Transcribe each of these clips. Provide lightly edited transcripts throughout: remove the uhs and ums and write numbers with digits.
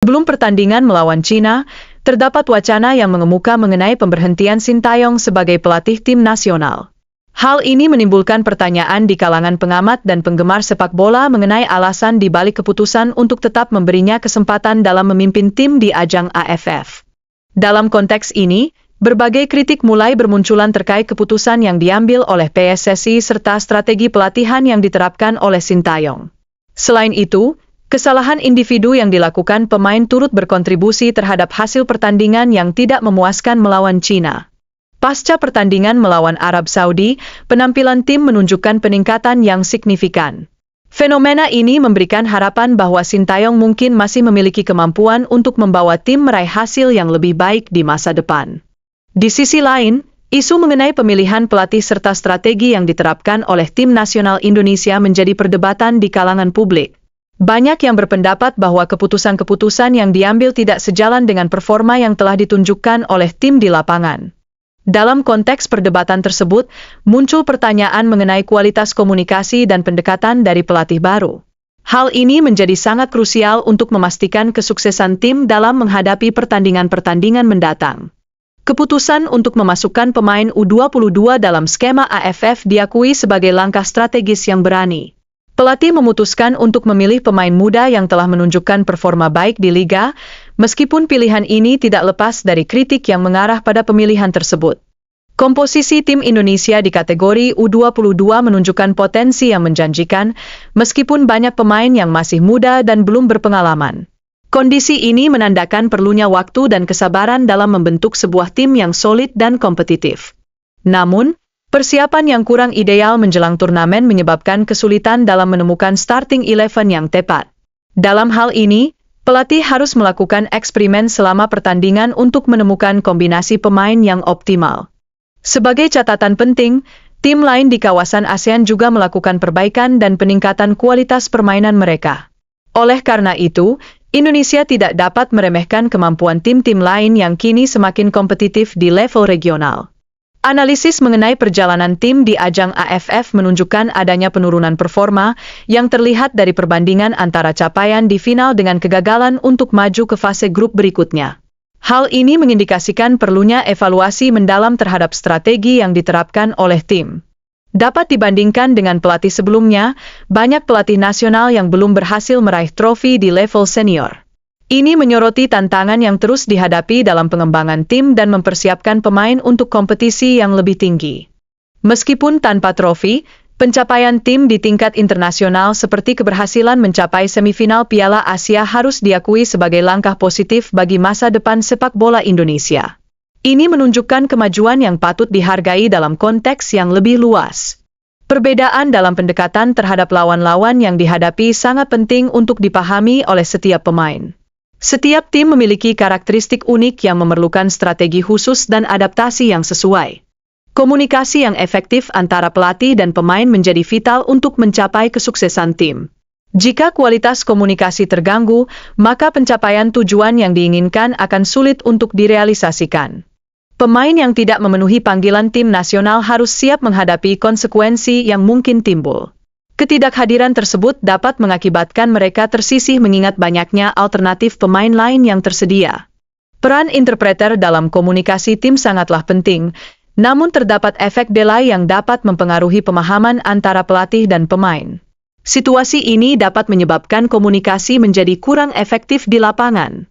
Sebelum pertandingan melawan Cina, terdapat wacana yang mengemuka mengenai pemberhentian Sintayong sebagai pelatih tim nasional. Hal ini menimbulkan pertanyaan di kalangan pengamat dan penggemar sepak bola mengenai alasan di balik keputusan untuk tetap memberinya kesempatan dalam memimpin tim di ajang AFF. Dalam konteks ini, berbagai kritik mulai bermunculan terkait keputusan yang diambil oleh PSSI serta strategi pelatihan yang diterapkan oleh Sintayong. Selain itu, kesalahan individu yang dilakukan pemain turut berkontribusi terhadap hasil pertandingan yang tidak memuaskan melawan Cina. Pasca pertandingan melawan Arab Saudi, penampilan tim menunjukkan peningkatan yang signifikan. Fenomena ini memberikan harapan bahwa Sintayong mungkin masih memiliki kemampuan untuk membawa tim meraih hasil yang lebih baik di masa depan. Di sisi lain, isu mengenai pemilihan pelatih serta strategi yang diterapkan oleh tim nasional Indonesia menjadi perdebatan di kalangan publik. Banyak yang berpendapat bahwa keputusan-keputusan yang diambil tidak sejalan dengan performa yang telah ditunjukkan oleh tim di lapangan. Dalam konteks perdebatan tersebut, muncul pertanyaan mengenai kualitas komunikasi dan pendekatan dari pelatih baru. Hal ini menjadi sangat krusial untuk memastikan kesuksesan tim dalam menghadapi pertandingan-pertandingan mendatang. Keputusan untuk memasukkan pemain U22 dalam skema AFF diakui sebagai langkah strategis yang berani. Pelatih memutuskan untuk memilih pemain muda yang telah menunjukkan performa baik di liga, meskipun pilihan ini tidak lepas dari kritik yang mengarah pada pemilihan tersebut. Komposisi tim Indonesia di kategori U22 menunjukkan potensi yang menjanjikan, meskipun banyak pemain yang masih muda dan belum berpengalaman. Kondisi ini menandakan perlunya waktu dan kesabaran dalam membentuk sebuah tim yang solid dan kompetitif. Namun, persiapan yang kurang ideal menjelang turnamen menyebabkan kesulitan dalam menemukan starting 11 yang tepat. Dalam hal ini, pelatih harus melakukan eksperimen selama pertandingan untuk menemukan kombinasi pemain yang optimal. Sebagai catatan penting, tim lain di kawasan ASEAN juga melakukan perbaikan dan peningkatan kualitas permainan mereka. Oleh karena itu, Indonesia tidak dapat meremehkan kemampuan tim-tim lain yang kini semakin kompetitif di level regional. Analisis mengenai perjalanan tim di ajang AFF menunjukkan adanya penurunan performa yang terlihat dari perbandingan antara capaian di final dengan kegagalan untuk maju ke fase grup berikutnya. Hal ini mengindikasikan perlunya evaluasi mendalam terhadap strategi yang diterapkan oleh tim. Dapat dibandingkan dengan pelatih sebelumnya, banyak pelatih nasional yang belum berhasil meraih trofi di level senior. Ini menyoroti tantangan yang terus dihadapi dalam pengembangan tim dan mempersiapkan pemain untuk kompetisi yang lebih tinggi. Meskipun tanpa trofi, pencapaian tim di tingkat internasional seperti keberhasilan mencapai semifinal Piala Asia harus diakui sebagai langkah positif bagi masa depan sepak bola Indonesia. Ini menunjukkan kemajuan yang patut dihargai dalam konteks yang lebih luas. Perbedaan dalam pendekatan terhadap lawan-lawan yang dihadapi sangat penting untuk dipahami oleh setiap pemain. Setiap tim memiliki karakteristik unik yang memerlukan strategi khusus dan adaptasi yang sesuai. Komunikasi yang efektif antara pelatih dan pemain menjadi vital untuk mencapai kesuksesan tim. Jika kualitas komunikasi terganggu, maka pencapaian tujuan yang diinginkan akan sulit untuk direalisasikan. Pemain yang tidak memenuhi panggilan tim nasional harus siap menghadapi konsekuensi yang mungkin timbul. Ketidakhadiran tersebut dapat mengakibatkan mereka tersisih mengingat banyaknya alternatif pemain lain yang tersedia. Peran interpreter dalam komunikasi tim sangatlah penting, namun terdapat efek delay yang dapat mempengaruhi pemahaman antara pelatih dan pemain. Situasi ini dapat menyebabkan komunikasi menjadi kurang efektif di lapangan.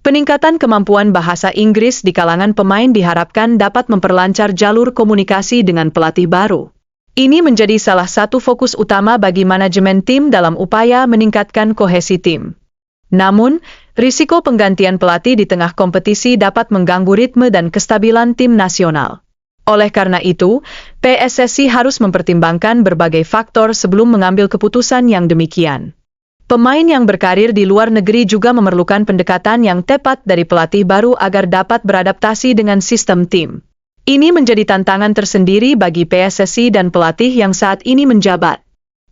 Peningkatan kemampuan bahasa Inggris di kalangan pemain diharapkan dapat memperlancar jalur komunikasi dengan pelatih baru. Ini menjadi salah satu fokus utama bagi manajemen tim dalam upaya meningkatkan kohesi tim. Namun, risiko penggantian pelatih di tengah kompetisi dapat mengganggu ritme dan kestabilan tim nasional. Oleh karena itu, PSSI harus mempertimbangkan berbagai faktor sebelum mengambil keputusan yang demikian. Pemain yang berkarir di luar negeri juga memerlukan pendekatan yang tepat dari pelatih baru agar dapat beradaptasi dengan sistem tim. Ini menjadi tantangan tersendiri bagi PSSI dan pelatih yang saat ini menjabat.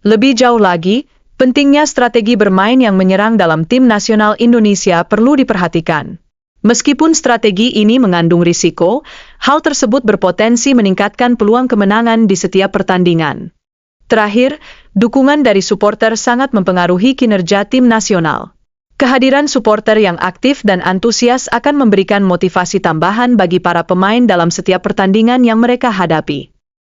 Lebih jauh lagi, pentingnya strategi bermain yang menyerang dalam tim nasional Indonesia perlu diperhatikan. Meskipun strategi ini mengandung risiko, hal tersebut berpotensi meningkatkan peluang kemenangan di setiap pertandingan. Terakhir, dukungan dari supporter sangat mempengaruhi kinerja tim nasional. Kehadiran supporter yang aktif dan antusias akan memberikan motivasi tambahan bagi para pemain dalam setiap pertandingan yang mereka hadapi.